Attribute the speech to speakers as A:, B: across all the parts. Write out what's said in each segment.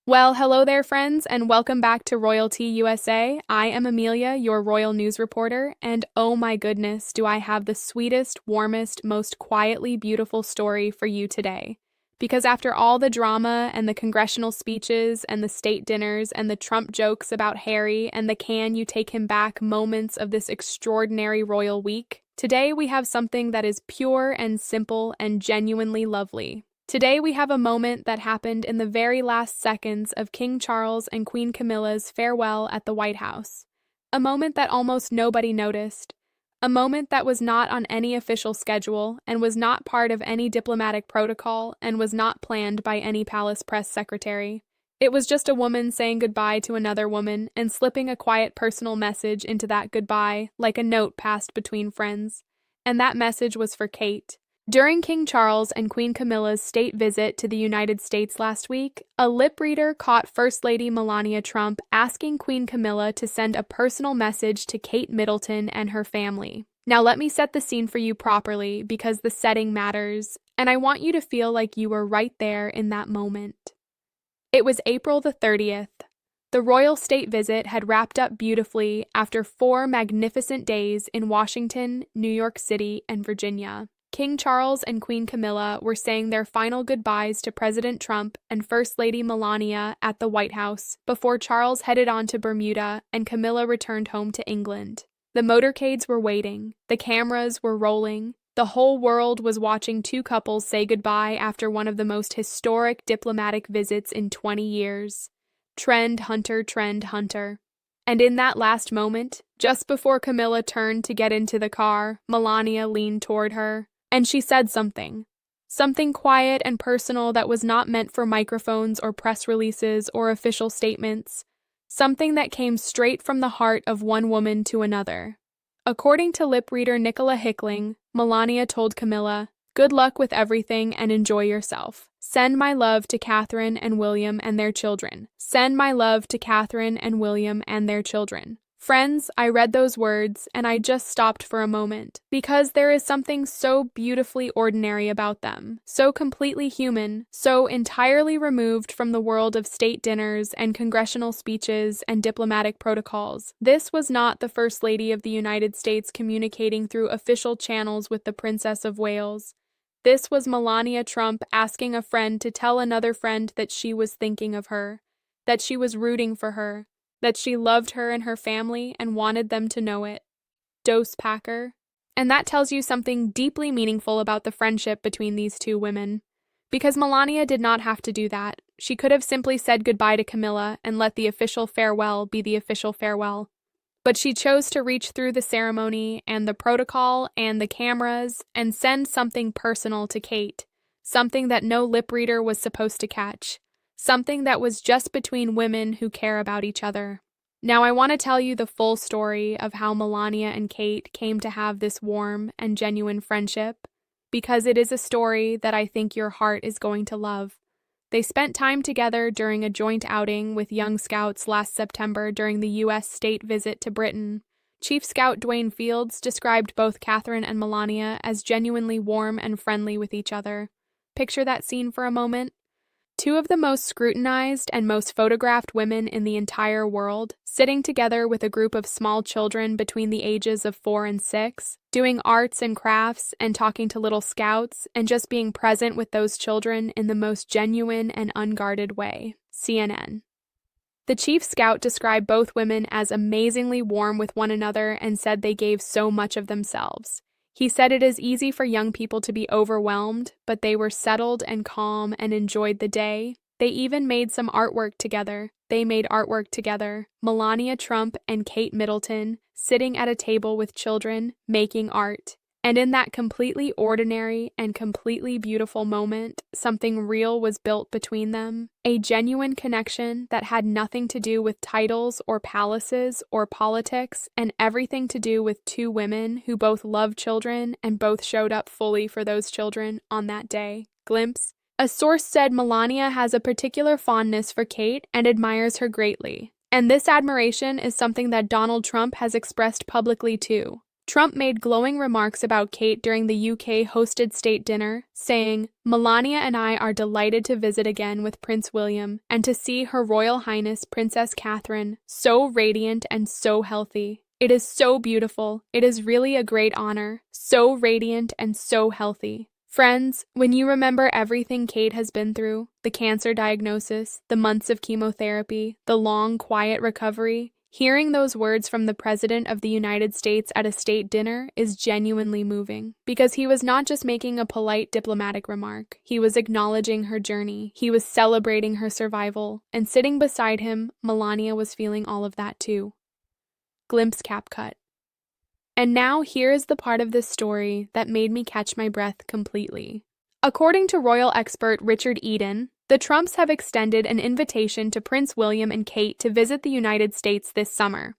A: Well, hello there, friends, and welcome back to Royalty USA. I am Amelia, your royal news reporter, and oh my goodness, do I have the sweetest, warmest, most quietly beautiful story for you today. Because after all the drama and the congressional speeches and the state dinners and the Trump jokes about Harry and the can you take him back moments of this extraordinary royal week, today we have something that is pure and simple and genuinely lovely. Today we have a moment that happened in the very last seconds of King Charles and Queen Camilla's farewell at the White House. A moment that almost nobody noticed. A moment that was not on any official schedule and was not part of any diplomatic protocol and was not planned by any palace press secretary. It was just a woman saying goodbye to another woman and slipping a quiet personal message into that goodbye like a note passed between friends. And that message was for Kate. During King Charles and Queen Camilla's state visit to the United States last week, a lip reader caught First Lady Melania Trump asking Queen Camilla to send a personal message to Kate Middleton and her family. Now let me set the scene for you properly because the setting matters, and I want you to feel like you were right there in that moment. It was April the 30th. The royal state visit had wrapped up beautifully after 4 magnificent days in Washington, New York City, and Virginia. King Charles and Queen Camilla were saying their final goodbyes to President Trump and First Lady Melania at the White House before Charles headed on to Bermuda and Camilla returned home to England. The motorcades were waiting, the cameras were rolling, the whole world was watching two couples say goodbye after one of the most historic diplomatic visits in 20 years. Trend hunter, trend hunter. And in that last moment, just before Camilla turned to get into the car, Melania leaned toward her. And she said something quiet and personal that was not meant for microphones or press releases or official statements, something that came straight from the heart of one woman to another. According to lip reader Nicola Hickling, Melania told Camilla, "Good luck with everything and enjoy yourself. Send my love to Catherine and William and their children. Send my love to Catherine and William and their children." Friends, I read those words and I just stopped for a moment, because there is something so beautifully ordinary about them, so completely human, so entirely removed from the world of state dinners and congressional speeches and diplomatic protocols. This was not the First Lady of the United States communicating through official channels with the Princess of Wales. This was Melania Trump asking a friend to tell another friend that she was thinking of her, that she was rooting for her, that she loved her and her family and wanted them to know it. Dose Packer. And that tells you something deeply meaningful about the friendship between these two women. Because Melania did not have to do that. She could have simply said goodbye to Camilla and let the official farewell be the official farewell. But she chose to reach through the ceremony and the protocol and the cameras and send something personal to Kate, something that no lip reader was supposed to catch. Something that was just between women who care about each other. Now I want to tell you the full story of how Melania and Kate came to have this warm and genuine friendship, because it is a story that I think your heart is going to love. They spent time together during a joint outing with Young Scouts last September during the U.S. state visit to Britain. Chief Scout Dwayne Fields described both Catherine and Melania as genuinely warm and friendly with each other. Picture that scene for a moment. Two of the most scrutinized and most photographed women in the entire world, sitting together with a group of small children between the ages of 4 and 6, doing arts and crafts and talking to little scouts and just being present with those children in the most genuine and unguarded way. CNN. The chief scout described both women as amazingly warm with one another and said they gave so much of themselves. He said it is easy for young people to be overwhelmed, but they were settled and calm and enjoyed the day. They even made some artwork together. Melania Trump and Kate Middleton, sitting at a table with children, making art. And in that completely ordinary and completely beautiful moment, something real was built between them. A genuine connection that had nothing to do with titles or palaces or politics and everything to do with two women who both loved children and both showed up fully for those children on that day. Glimpse. A source said Melania has a particular fondness for Kate and admires her greatly. And this admiration is something that Donald Trump has expressed publicly too. Trump made glowing remarks about Kate during the UK-hosted state dinner, saying, "Melania and I are delighted to visit again with Prince William and to see Her Royal Highness Princess Catherine so radiant and so healthy. It is so beautiful. It is really a great honor. So radiant and so healthy." Friends, when you remember everything Kate has been through, the cancer diagnosis, the months of chemotherapy, the long, quiet recovery, hearing those words from the President of the United States at a state dinner is genuinely moving, because he was not just making a polite diplomatic remark. He was acknowledging her journey. He was celebrating her survival, and sitting beside him, Melania was feeling all of that too. Glimpse cap cut. And now here is the part of this story that made me catch my breath completely. According to royal expert Richard Eden, the Trumps have extended an invitation to Prince William and Kate to visit the United States this summer.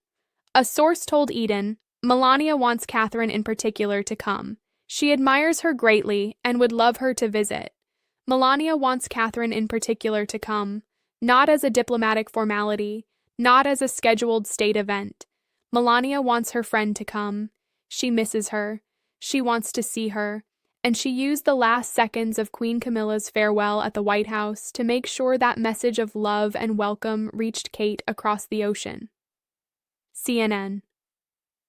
A: A source told Eden, "Melania wants Catherine in particular to come. She admires her greatly and would love her to visit. Melania wants Catherine in particular to come, not as a diplomatic formality, not as a scheduled state event. Melania wants her friend to come. She misses her. She wants to see her." And she used the last seconds of Queen Camilla's farewell at the White House to make sure that message of love and welcome reached Kate across the ocean. CNN.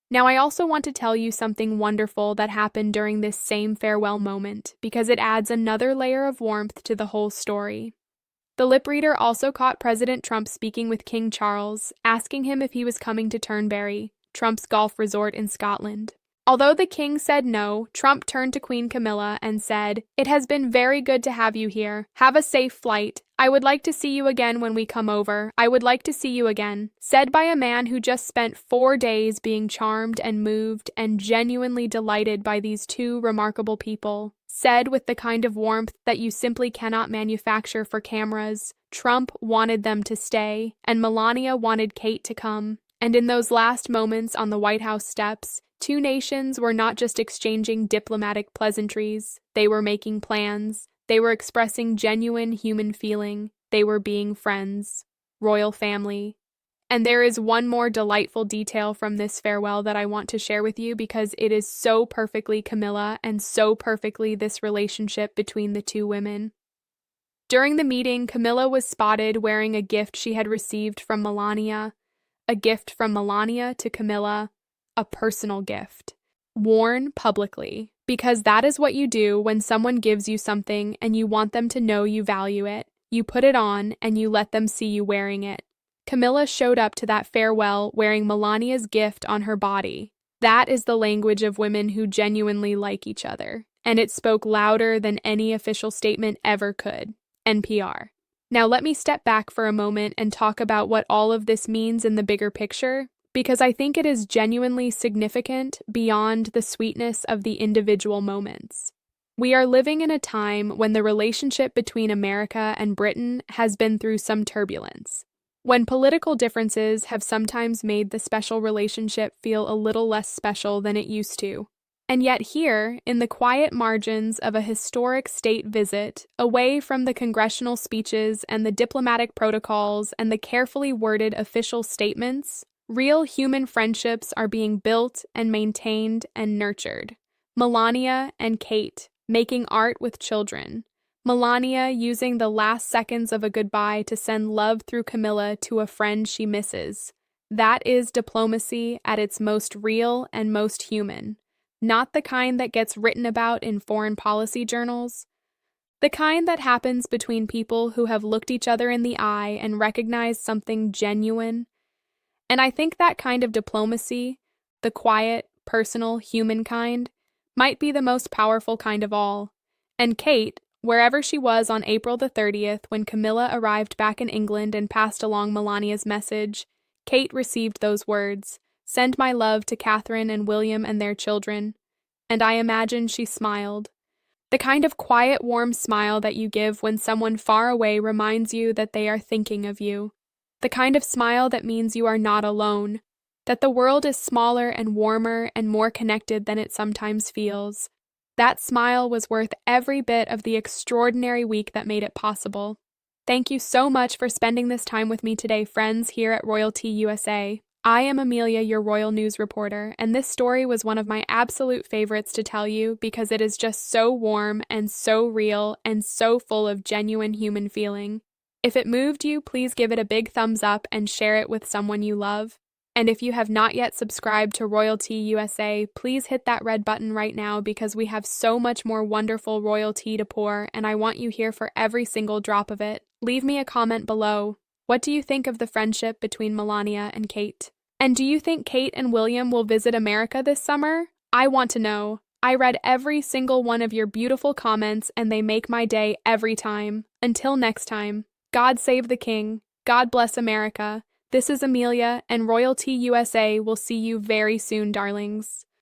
A: Now, I also want to tell you something wonderful that happened during this same farewell moment, because it adds another layer of warmth to the whole story. The lip reader also caught President Trump speaking with King Charles, asking him if he was coming to Turnberry, Trump's golf resort in Scotland. Although the king said no, Trump turned to Queen Camilla and said, "It has been very good to have you here. Have a safe flight. I would like to see you again when we come over. I would like to see you again." Said by a man who just spent 4 days being charmed and moved and genuinely delighted by these two remarkable people. Said with the kind of warmth that you simply cannot manufacture for cameras. Trump wanted them to stay, and Melania wanted Kate to come. And in those last moments on the White House steps, two nations were not just exchanging diplomatic pleasantries, they were making plans, they were expressing genuine human feeling, they were being friends, royal family. And there is one more delightful detail from this farewell that I want to share with you because it is so perfectly Camilla and so perfectly this relationship between the two women. During the meeting, Camilla was spotted wearing a gift she had received from Melania, a gift from Melania to Camilla, a personal gift, worn publicly, because that is what you do when someone gives you something and you want them to know you value it. You put it on and you let them see you wearing it. Camilla showed up to that farewell wearing Melania's gift on her body. That is the language of women who genuinely like each other, and it spoke louder than any official statement ever could. NPR. Now let me step back for a moment and talk about what all of this means in the bigger picture, because I think it is genuinely significant beyond the sweetness of the individual moments. We are living in a time when the relationship between America and Britain has been through some turbulence, when political differences have sometimes made the special relationship feel a little less special than it used to. And yet here, in the quiet margins of a historic state visit, away from the congressional speeches and the diplomatic protocols and the carefully worded official statements, real human friendships are being built and maintained and nurtured. Melania and Kate making art with children. Melania using the last seconds of a goodbye to send love through Camilla to a friend she misses. That is diplomacy at its most real and most human. Not the kind that gets written about in foreign policy journals. The kind that happens between people who have looked each other in the eye and recognized something genuine. And I think that kind of diplomacy, the quiet, personal, human kind, might be the most powerful kind of all. And Kate, wherever she was on April the 30th when Camilla arrived back in England and passed along Melania's message, Kate received those words, "Send my love to Catherine and William and their children." And I imagine she smiled. The kind of quiet, warm smile that you give when someone far away reminds you that they are thinking of you. The kind of smile that means you are not alone, that the world is smaller and warmer and more connected than it sometimes feels. That smile was worth every bit of the extraordinary week that made it possible. Thank you so much for spending this time with me today, friends, here at Royalty USA. I am Amelia, your royal news reporter, and this story was one of my absolute favorites to tell you because it is just so warm and so real and so full of genuine human feeling. If it moved you, please give it a big thumbs up and share it with someone you love. And if you have not yet subscribed to Royalty USA, please hit that red button right now because we have so much more wonderful royalty to pour, and I want you here for every single drop of it. Leave me a comment below. What do you think of the friendship between Melania and Kate? And do you think Kate and William will visit America this summer? I want to know. I read every single one of your beautiful comments and they make my day every time. Until next time, God save the King. God bless America. This is Amelia, and Royalty USA will see you very soon, darlings.